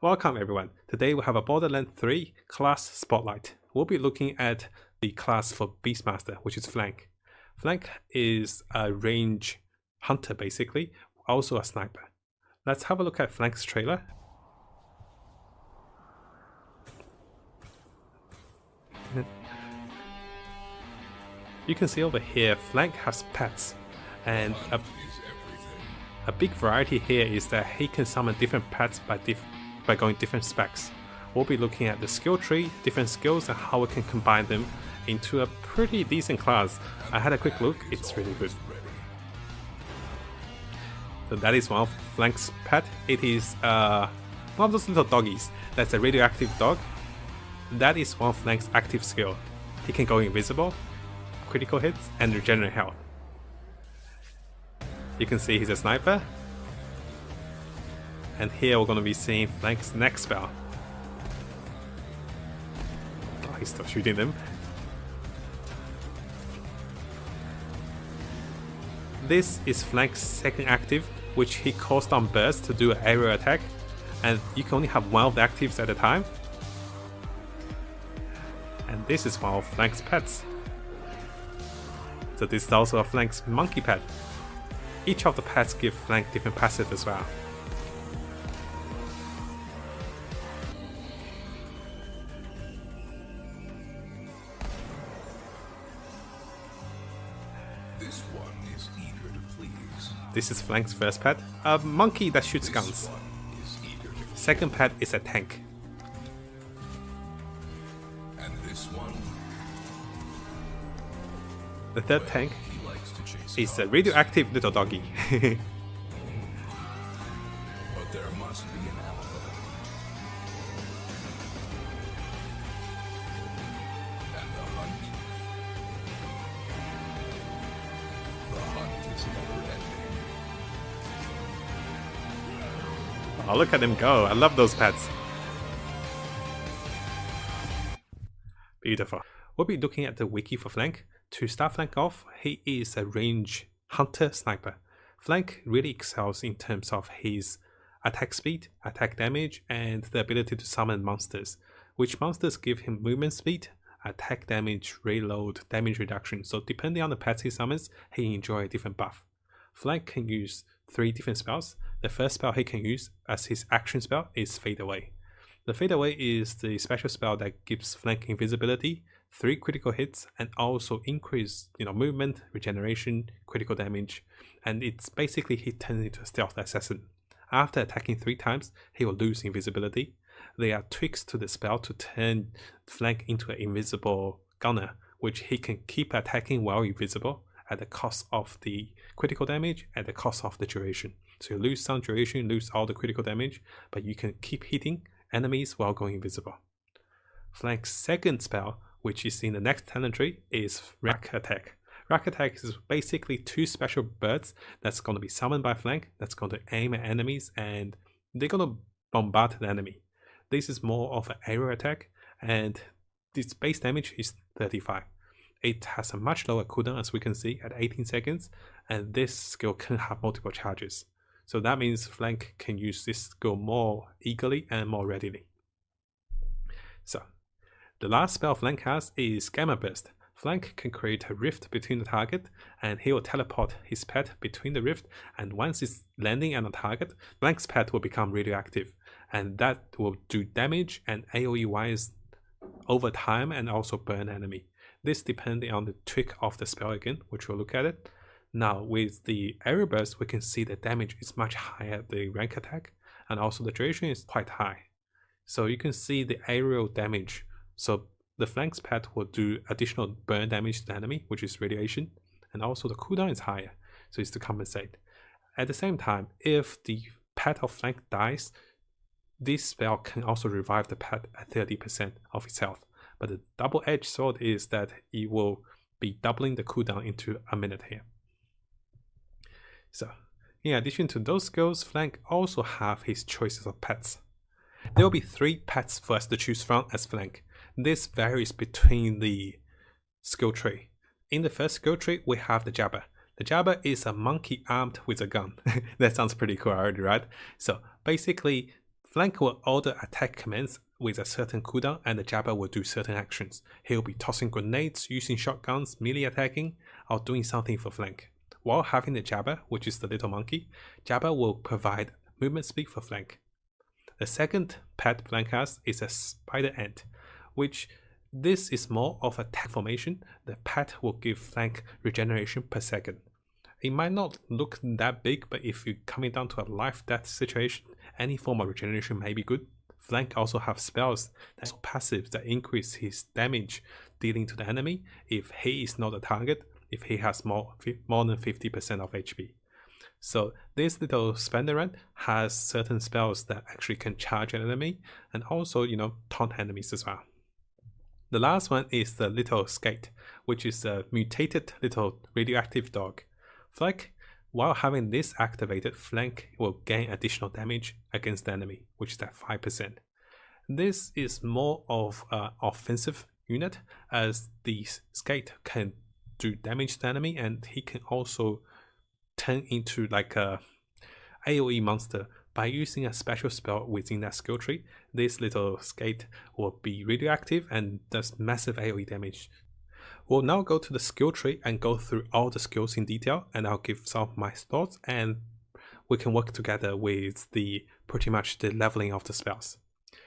Welcome everyone. Today we have a Borderlands 3 class spotlight. We'll be looking at the class for Beastmaster, which is Flank. Flank is a range hunter basically, also a sniper. Let's have a look at Flank's trailer. You can see over here, Flank has pets, and a big variety here is that he can summon different pets by going different specs. We'll be looking at the skill tree, different skills, and how we can combine them into a pretty decent class. I had a quick look, it's really good. So that is one of Flank's pet. It is one of those little doggies. That's a radioactive dog. That is one of Flank's active skill. He can go invisible, critical hits, and regenerate health. You can see he's a sniper. And here we're going to be seeing Flank's next spell. Oh, he's still shooting them. This is Flank's second active, which he calls down burst to do an aerial attack. And you can only have one of the actives at a time. And this is one of Flank's pets. So this is also a Flank's monkey pet. Each of the pets give Flank different passive as well. This one is eager to please. This is Flank's first pet, a monkey that shoots guns. Second pet is a tank. And this one, The third tank he likes to chase is a radioactive little doggy. but there must be an alpha. And the hunt is never ending. Oh, look at him go. I love those pets. Beautiful. We'll be looking at the wiki for Flank. To start Flank off, he is a range hunter sniper. Flank really excels in terms of his attack speed, attack damage, and the ability to summon monsters, which monsters give him movement speed, attack damage, reload, damage reduction. So depending on the pets he summons, he enjoys a different buff. Flank can use 3 different spells. The first spell he can use as his action spell is Fade Away. The Fade Away is the special spell that gives Flank invisibility, 3 critical hits, and also increase movement, regeneration, critical damage, and it's basically he turns into a stealth assassin. After attacking 3 times, he will lose invisibility. There are tweaks to the spell to turn Flank into an invisible gunner, which he can keep attacking while invisible at the cost of the critical damage, at the cost of the duration. So you lose some duration, lose all the critical damage, but you can keep hitting enemies while going invisible. Flank's second spell, which is in the next talent tree, is Rack Attack. Rack Attack is basically 2 special birds that's going to be summoned by Flank, that's going to aim at enemies, and they're going to bombard the enemy. This is more of an aerial attack, and its base damage is 35. It has a much lower cooldown, as we can see, at 18 seconds, and this skill can have multiple charges. So that means Flank can use this skill more eagerly and more readily. So, the last spell Flank has is Gamma Burst. Flank can create a rift between the target, and he will teleport his pet between the rift, and once it's landing on the target, Flank's pet will become radioactive, and that will do damage and AoE wise over time and also burn enemy. This depending on the trick of the spell again, which we'll look at it. Now with the aerial burst, we can see the damage is much higher at the rank attack, and also the duration is quite high. So you can see the aerial damage. So the Flank's pet will do additional burn damage to the enemy, which is radiation, and also the cooldown is higher, so it's to compensate. At the same time, if the pet of Flank dies, this spell can also revive the pet at 30% of its health. But the double-edged sword is that it will be doubling the cooldown into a minute here. So, in addition to those skills, Flank also have his choices of pets. There will be 3 pets for us to choose from as Flank. This varies between the skill tree. In the first skill tree, we have the Jabber. The Jabber is a monkey armed with a gun. That sounds pretty cool already, right? So basically, Flank will order attack commands with a certain cooldown, and the Jabba will do certain actions. He'll be tossing grenades, using shotguns, melee attacking, or doing something for Flank. While having the Jabba, which is the little monkey, Jabba will provide movement speed for Flank. The second pet Flank has is a spider ant, which this is more of a attack formation. The pet will give Flank regeneration per second. It might not look that big, but if you're coming down to a life-death situation, any form of regeneration may be good. Flank also have spells that are passive that increase his damage dealing to the enemy if he is not a target, if he has more than 50% of HP. So this little spender ant has certain spells that actually can charge an enemy and also, taunt enemies as well. The last one is the little skate, which is a mutated little radioactive dog. Flank, while having this activated, Flank will gain additional damage against the enemy, which is at 5%. This is more of an offensive unit, as the skate can do damage to the enemy, and he can also turn into like a AoE monster by using a special spell within that skill tree. This little skate will be radioactive and does massive AoE damage. We'll now go to the skill tree and go through all the skills in detail, and I'll give some of my thoughts, and we can work together with pretty much the leveling of the spells.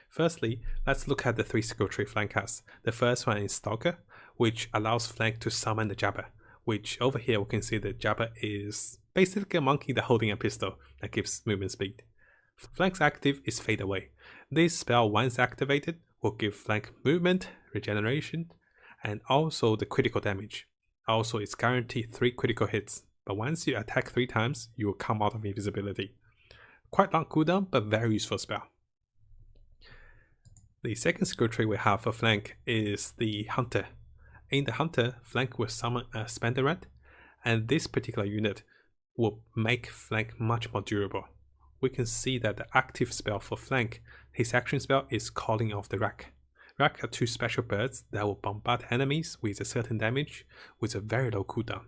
Firstly, let's look at the 3 skill tree Flank has. The first one is Stalker, which allows Flank to summon the Jabba, which over here we can see that Jabba is basically a monkey that's holding a pistol that gives movement speed. Flank's active is Fade Away. This spell, once activated, will give Flank movement, regeneration, and also the critical damage. Also, it's guaranteed 3 critical hits, but once you attack 3 times, you will come out of invisibility. Quite long cooldown, but very useful spell. The second skill tree we have for Flank is the Hunter. In the Hunter, Flank will summon a Spender Rat, and this particular unit will make Flank much more durable. We can see that the active spell for Flank, his action spell is Calling of the Rack. Rack are 2 special birds that will bombard enemies with a certain damage with a very low cooldown.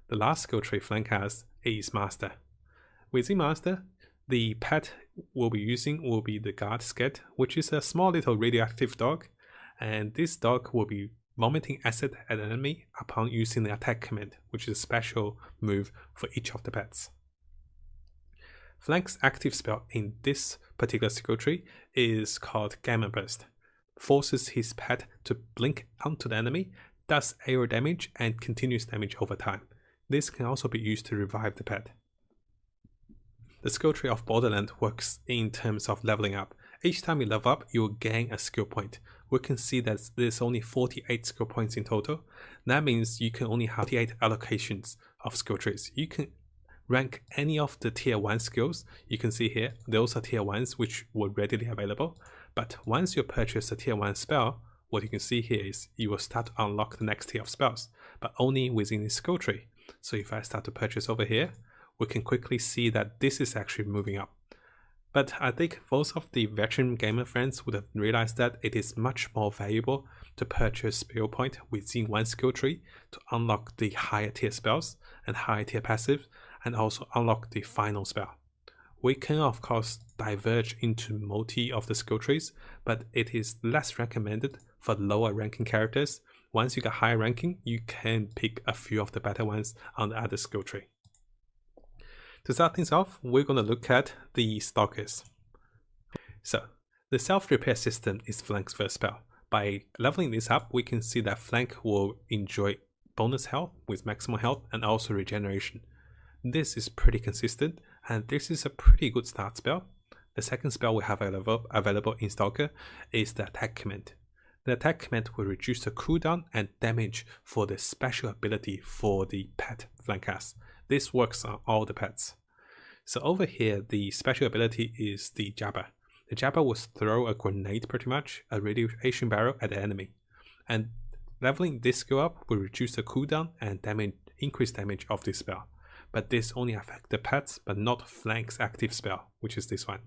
The last skill tree Flank has is Master. Within Master, the pet we'll be using will be the Guard Scat, which is a small little radioactive dog, and this dog will be vomiting acid at an enemy upon using the attack command, which is a special move for each of the pets. Flank's active spell in this particular skill tree is called Gamma Burst. Forces his pet to blink onto the enemy, does aerial damage and continuous damage over time. This can also be used to revive the pet. The skill tree of Borderland works in terms of leveling up. Each time you level up, you will gain a skill point. We can see that there's only 48 skill points in total. That means you can only have 48 allocations of skill trees. You can rank any of the tier 1 skills. You can see here, those are tier 1s which were readily available. But once you purchase a tier 1 spell, what you can see here is you will start to unlock the next tier of spells, but only within the skill tree. So if I start to purchase over here, we can quickly see that this is actually moving up. But I think most of the veteran gamer friends would have realized that it is much more valuable to purchase skill point within one skill tree to unlock the higher tier spells and higher tier passives, and also unlock the final spell. We can of course diverge into multi of the skill trees, but it is less recommended for lower ranking characters. Once you get higher ranking, you can pick a few of the better ones on the other skill tree. To start things off, we're going to look at the Stalkers. So, the self-repair system is Flank's first spell. By leveling this up, we can see that Flank will enjoy bonus health with maximum health and also regeneration. This is pretty consistent, and this is a pretty good start spell. The second spell we have available in Stalker is the attack command. The attack command will reduce the cooldown and damage for the special ability for the pet Flank has. This works on all the pets. So over here, the special ability is the Jabba. The Jabba will throw a grenade, pretty much, a radiation barrel at the enemy. And leveling this skill up will reduce the cooldown and increase damage of this spell. But this only affects the pets, but not Flank's active spell, which is this one.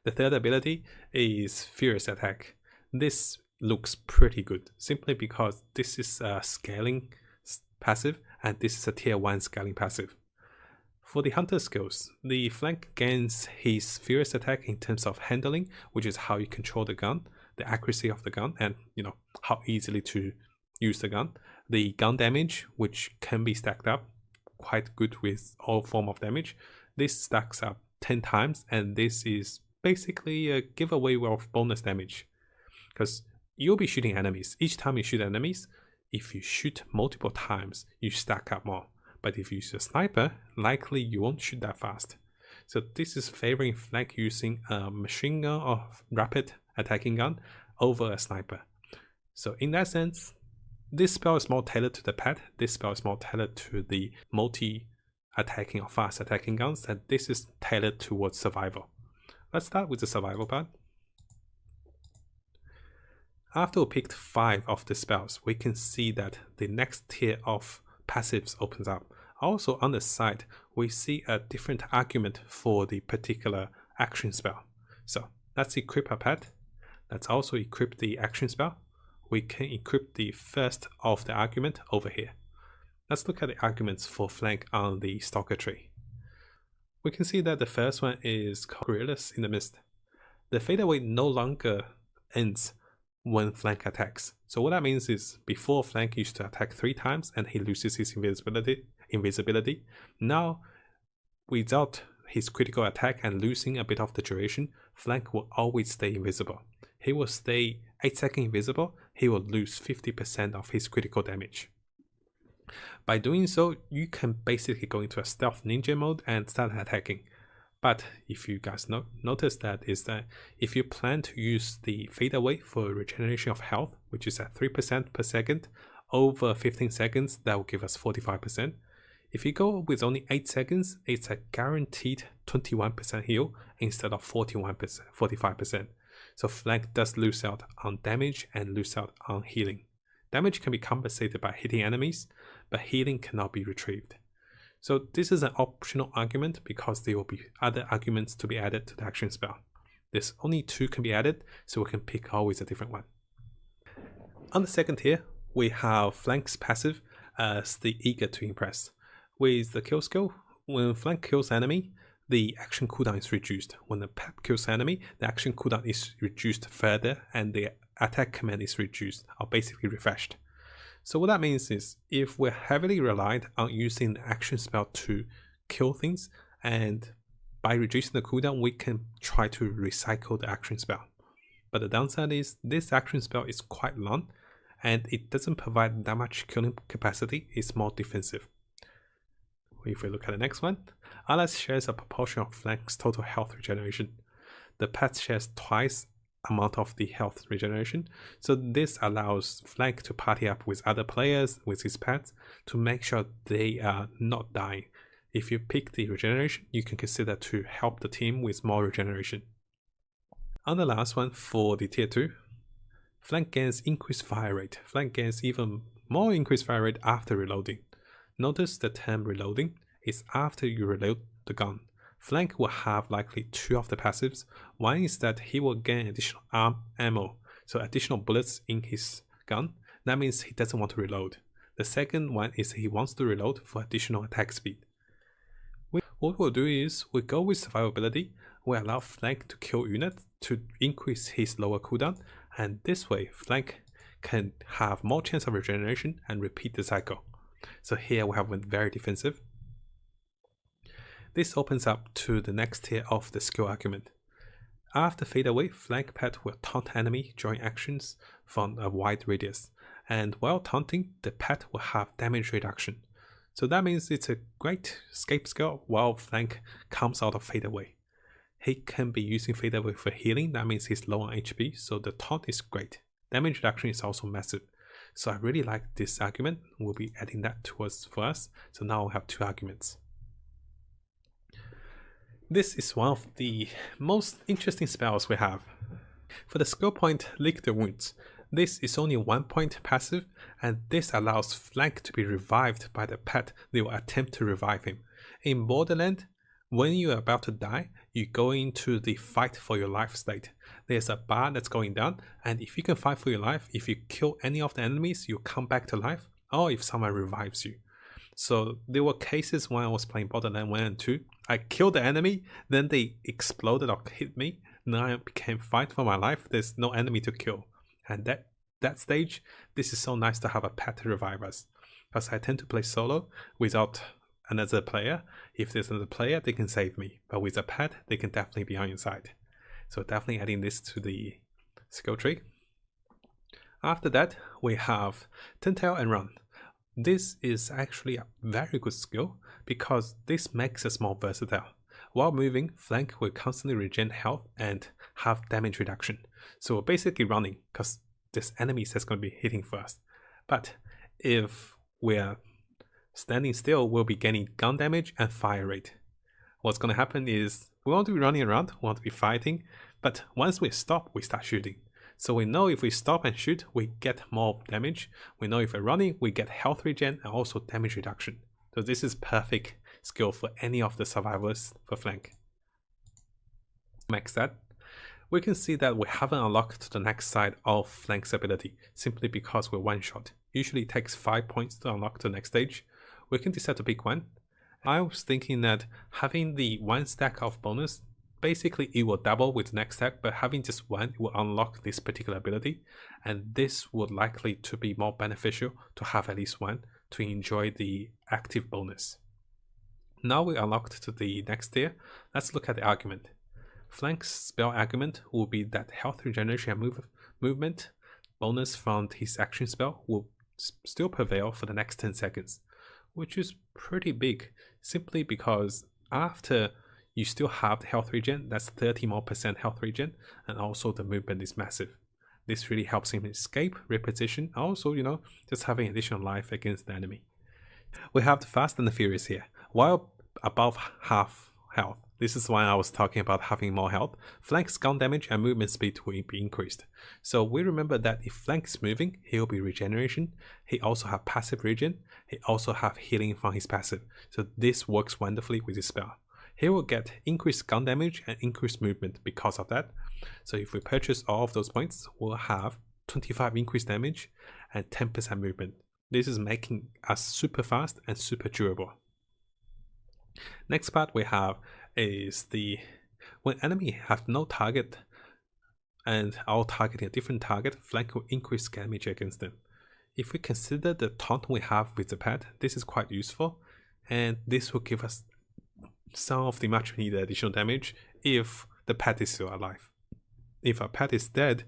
The third ability is Furious Attack. This looks pretty good, simply because this is a scaling passive, and this is a tier 1 scaling passive. For the hunter skills, the flank gains his furious attack in terms of handling, which is how you control the gun, the accuracy of the gun, and how easily to use the gun. The gun damage, which can be stacked up quite good with all form of damage. This stacks up 10 times, and this is basically a giveaway of bonus damage, because you'll be shooting enemies. Each time you shoot enemies, if you shoot multiple times, you stack up more. But if you use a sniper, likely you won't shoot that fast. So this is favoring flank using a machine gun or rapid attacking gun over a sniper. So in that sense, this spell is more tailored to the pet. This spell is more tailored to the multi-attacking or fast attacking guns, and this is tailored towards survival. Let's start with the survival part. After we picked 5 of the spells, we can see that the next tier of passives opens up. Also on the side, we see a different argument for the particular action spell. So let's equip our pet. Let's also equip the action spell. We can equip the first of the argument over here. Let's look at the arguments for flank on the stalker tree. We can see that the first one is called Gorillas in the Mist. The fadeaway no longer ends when flank attacks. So what that means is before flank used to attack 3 times and he loses his invisibility. Now, without his critical attack and losing a bit of the duration, flank will always stay invisible. He will stay 8 seconds invisible, he will lose 50% of his critical damage. By doing so, you can basically go into a stealth ninja mode and start attacking. But if you guys notice that is that if you plan to use the fadeaway for regeneration of health, which is at 3% per second, over 15 seconds, that will give us 45%. If you go with only 8 seconds, it's a guaranteed 21% heal instead of 45%. So flank does lose out on damage and lose out on healing. Damage can be compensated by hitting enemies, but healing cannot be retrieved. So this is an optional argument because there will be other arguments to be added to the action spell. There's only 2 can be added, so we can pick always a different one. On the second tier, we have flank's passive as the Eager to Impress. With the kill skill, when flank kills enemy, the action cooldown is reduced. When the pet kills enemy, the action cooldown is reduced further and the attack command is reduced or basically refreshed. So what that means is if we're heavily reliant on using the action spell to kill things, and by reducing the cooldown, we can try to recycle the action spell. But the downside is this action spell is quite long and it doesn't provide that much killing capacity, it's more defensive. If we look at the next one, Alas shares a proportion of flank's total health regeneration. The pet shares twice amount of the health regeneration, so this allows flank to party up with other players with his pets to make sure they are not dying. If you pick the regeneration, you can consider to help the team with more regeneration. On the last one for the tier 2, flank gains increased fire rate. Flank gains even more increased fire rate after reloading. Notice the term reloading is after you reload the gun. Flank will have likely 2 of the passives. One is that he will gain additional ammo, so additional bullets in his gun. That means he doesn't want to reload. The second one is he wants to reload for additional attack speed. What we'll do is we go with survivability. We allow flank to kill units to increase his lower cooldown, and this way flank can have more chance of regeneration and repeat the cycle. So here we have one very defensive. This opens up to the next tier of the skill argument. After fadeaway, flank pet will taunt enemy during actions from a wide radius, and while taunting, the pet will have damage reduction. So that means it's a great escape skill while flank comes out of fadeaway. He can be using fadeaway for healing, that means he's low on HP, so the taunt is great. Damage reduction is also massive. So I really like this argument, we'll be adding that for us. So now we have 2 arguments. This is one of the most interesting spells we have. For the skill point Lick the Wounds, this is only 1 point passive, and this allows flank to be revived by the pet they will attempt to revive him. In Borderland, when you are about to die, you go into the fight for your life state. There's a bar that's going down, and if you can fight for your life, if you kill any of the enemies, you come back to life, or if someone revives you. So there were cases when I was playing Borderlands 1 and 2. I killed the enemy, then they exploded or hit me. Now I became fight for my life. There's no enemy to kill. And that stage, this is so nice to have a pet to revive us. Because I tend to play solo without another player. If there's another player, they can save me. But with a pet, they can definitely be on your side. So definitely adding this to the skill tree. After that, we have Tentail and Run. This is actually a very good skill because this makes us more versatile. While moving, Flank will constantly regen health and have damage reduction. So we're basically running because there's enemies that's going to be hitting first. But if we're standing still, we'll be gaining gun damage and fire rate. What's going to happen is we want to be running around, we want to be fighting, but once we stop, we start shooting. So we know if we stop and shoot, we get more damage. We know if we're running, we get health regen and also damage reduction. So this is perfect skill for any of the survivors for Flank. Max that. We can see that we haven't unlocked the next side of Flank's ability simply because we're one shot. Usually it takes 5 points to unlock the next stage. We can decide to pick one. I was thinking that having the 1 stack of bonus, basically it will double with the next stack, but having just one will unlock this particular ability, and this would likely to be more beneficial to have at least one to enjoy the active bonus. Now we unlocked to the next tier. Let's look at the argument. Flank's spell argument will be that health regeneration and movement bonus from his action spell will still prevail for the next 10 seconds, which is pretty big simply because after you still have the health regen, that's 30% more health regen, and also the movement is massive. This really helps him escape, reposition, also, just having additional life against the enemy. We have the Fast and the Furious here. While above half health, this is why I was talking about having more health, Flank's gun damage and movement speed will be increased. So we remember that if Flank is moving, he will be regeneration, he also have passive regen, he also have healing from his passive. So this works wonderfully with his spell. He will get increased gun damage and increased movement because of that. So if we purchase all of those points, we'll have 25 increased damage and 10% movement. This is making us super fast and super durable. Next part we have is when enemy have no target and are targeting a different target, Flank will increase damage against them. If we consider the taunt we have with the pet, this is quite useful, and this will give us some of the much needed additional damage if the pet is still alive. If a pet is dead,